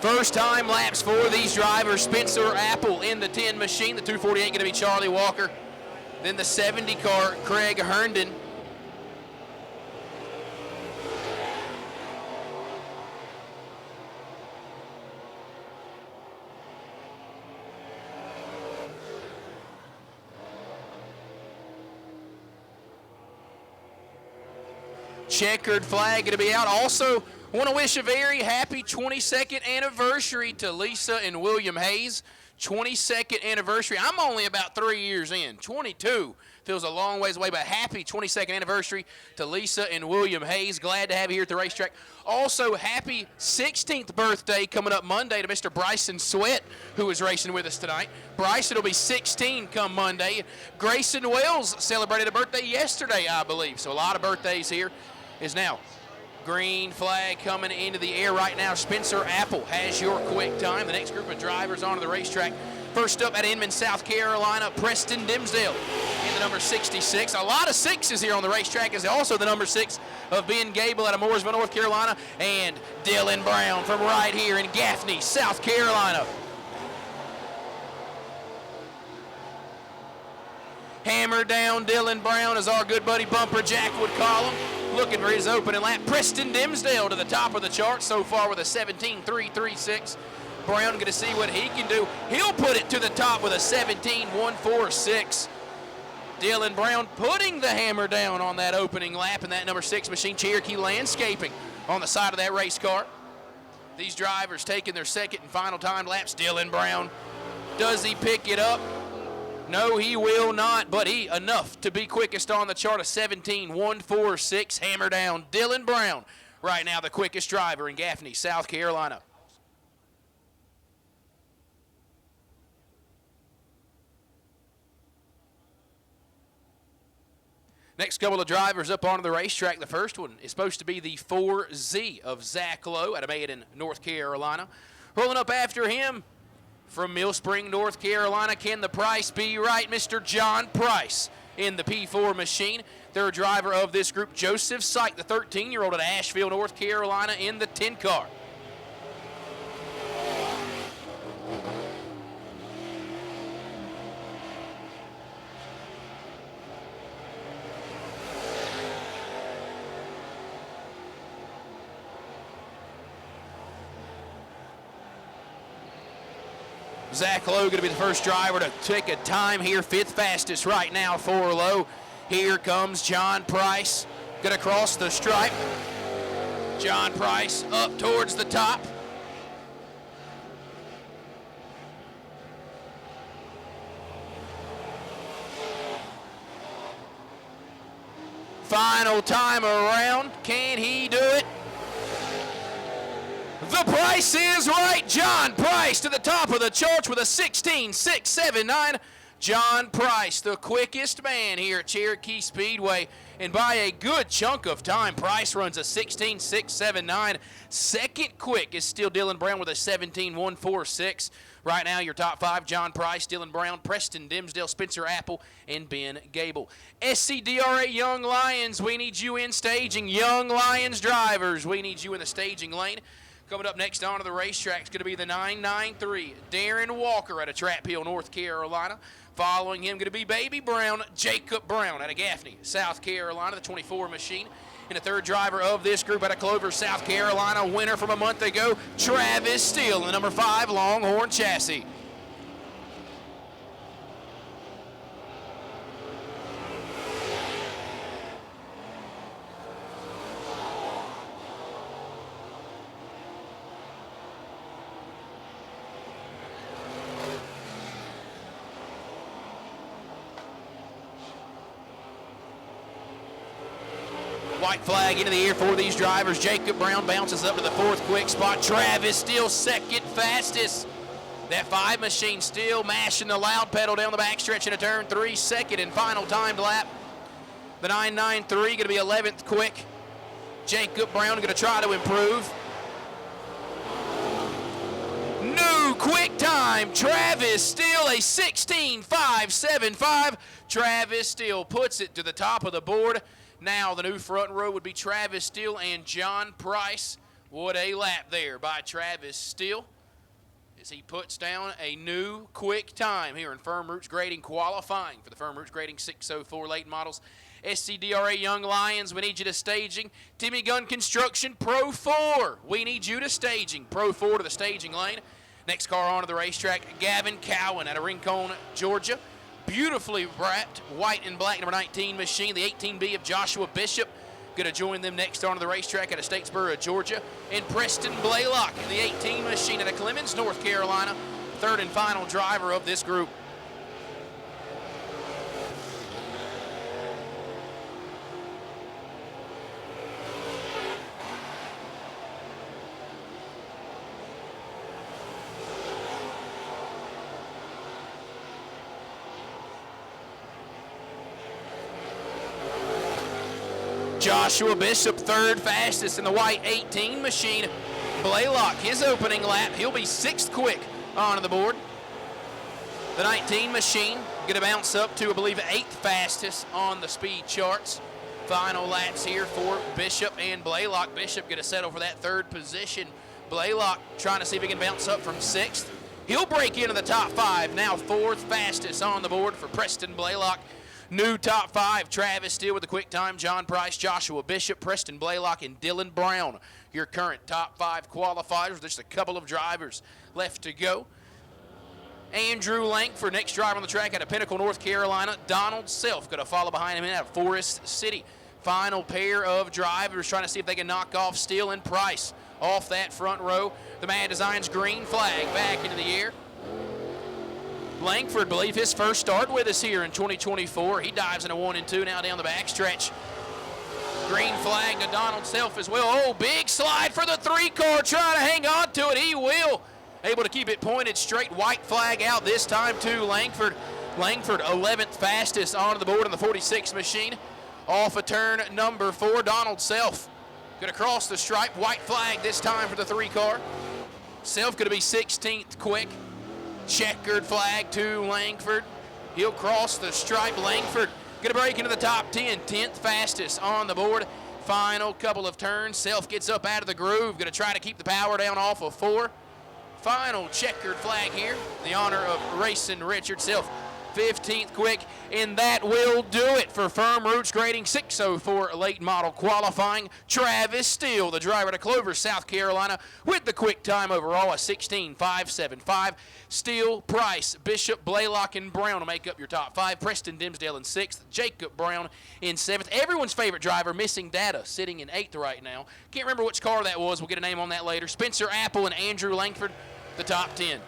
First time laps for these drivers. Spencer Apple in the 10 machine. The 248 going to be Charlie Walker. Then the 70 car, Craig Herndon. Checkered flag going to be out. Also, want to wish a very happy 22nd anniversary to Lisa and William Hayes. 22nd anniversary. I'm only about 3 years in. 22 feels a long ways away, but happy 22nd anniversary to Lisa and William Hayes. Glad to have you here at the racetrack. Also, happy 16th birthday coming up Monday to Mr. Bryson Sweat, who is racing with us tonight. Bryson will be 16 come Monday. Grayson Wells celebrated a birthday yesterday, I believe. So a lot of birthdays here. Is now green flag coming into the air right now. Spencer Apple has your quick time. The next group of drivers onto the racetrack. First up at Inman, South Carolina, Preston Dimsdale in the number 66. A lot of sixes here on the racetrack is also the number 6 of Ben Gable out of Mooresville, North Carolina, and Dylan Brown from right here in Gaffney, South Carolina. Hammer down Dylan Brown, as our good buddy Bumper Jack would call him. Looking for his opening lap. Preston Dimsdale to the top of the chart so far with a 17.336. Brown going to see what he can do. He'll put it to the top with a 17.146. Dylan Brown putting the hammer down on that opening lap in that number 6 machine. Cherokee Landscaping on the side of that race car. These drivers taking their second and final time laps. Dylan Brown, does he pick it up? No, he will not, but he enough to be quickest on the chart, of 17.146. Hammer down Dylan Brown, right now the quickest driver in Gaffney, South Carolina. Next couple of drivers up onto the racetrack. The first one is supposed to be the 4Z of Zach Lowe out of Maiden, North Carolina. Rolling up after him, from Mill Spring, North Carolina, can the price be right? Mr. John Price in the P4 machine. Third driver of this group, Joseph Syke, the 13-year-old at Asheville, North Carolina, in the 10 car. Zach Lowe going to be the first driver to take a time here, 5th fastest right now for Lowe. Here comes John Price, going to cross the stripe. John Price up towards the top. Final time around, can he do it? The price is right. John Price to the top of the charts with a 16.679. John Price, the quickest man here at Cherokee Speedway, and by a good chunk of time. Price runs a 16.679. Second quick is still Dylan Brown with a 17.146. Right now, your top 5, John Price, Dylan Brown, Preston Dimsdale, Spencer Apple, and Ben Gable. SCDRA Young Lions, we need you in staging. Young Lions drivers, we need you in the staging lane. Coming up next onto the racetrack is going to be the 993, Darren Walker out of Trap Hill, North Carolina. Following him going to be Baby Brown, Jacob Brown out of Gaffney, South Carolina, the 24 machine. And the third driver of this group out of Clover, South Carolina, winner from a month ago, Travis Steele, the number 5 Longhorn chassis. White flag into the air for these drivers. Jacob Brown bounces up to the 4th quick spot. Travis Steele second fastest. That 5 machine still mashing the loud pedal down the backstretch into turn 3, second and final timed lap. The 993 going to be 11th quick. Jacob Brown going to try to improve. New quick time, Travis Steele, a 16.575. Travis Steele puts it to the top of the board. Now the new front row would be Travis Steele and John Price. What a lap there by Travis Steele as he puts down a new quick time here in Firm Roots Grading qualifying for the Firm Roots Grading 604 late models. SCDRA Young Lions, we need you to staging. Timmy Gunn Construction, Pro 4. We need you to staging. Pro 4 to the staging lane. Next car onto the racetrack, Gavin Cowan out of Rincon, Georgia. Beautifully wrapped white and black number 19 machine, the 18B of Joshua Bishop. Going to join them next onto the racetrack out of Statesboro, Georgia. And Preston Blaylock in the 18 machine out of Clemens, North Carolina. Third and final driver of this group. Joshua Bishop, third fastest in the white 18 machine. Blaylock, his opening lap, he'll be sixth quick onto the board. The 19 machine going to bounce up to, I believe, eighth fastest on the speed charts. Final laps here for Bishop and Blaylock. Bishop going to settle for that third position. Blaylock trying to see if he can bounce up from sixth. He'll break into the top five, now fourth fastest on the board for Preston Blaylock. New top five, Travis Steele with the quick time, John Price, Joshua Bishop, Preston Blaylock, and Dylan Brown. Your current top five qualifiers. There's a couple of drivers left to go. Andrew Langford, next driver on the track out of Pinnacle, North Carolina. Donald Self going to follow behind him out of Forest City. Final pair of drivers trying to see if they can knock off Steele and Price off that front row. The Mad Designs green flag back into the air. Langford, believe his first start with us here in 2024. He dives into 1 and 2 now down the backstretch. Green flag to Donald Self as well. Oh, big slide for the 3-car, trying to hang on to it. He will. Able to keep it pointed straight. White flag out this time to Langford. Langford, 11th fastest onto the board in the 46 machine. Off of turn number 4, Donald Self going to cross the stripe. White flag this time for the 3-car. Self going to be 16th quick. Checkered flag to Langford. He'll cross the stripe. Langford going to break into the top 10. 10th fastest on the board. Final couple of turns. Self gets up out of the groove. Going to try to keep the power down off of 4. Final checkered flag here. The honor of Racing Richard. Self 15th quick, and that will do it for Firm Roots Grading 604 late model qualifying. Travis Steele, the driver to Clover, South Carolina, with the quick time overall, a 16.575. Steele, Price, Bishop, Blaylock, and Brown will make up your top 5. Preston Dimsdale in 6th, Jacob Brown in 7th. Everyone's favorite driver, missing data, sitting in 8th right now. Can't remember which car that was. We'll get a name on that later. Spencer Apple and Andrew Langford, the top 10.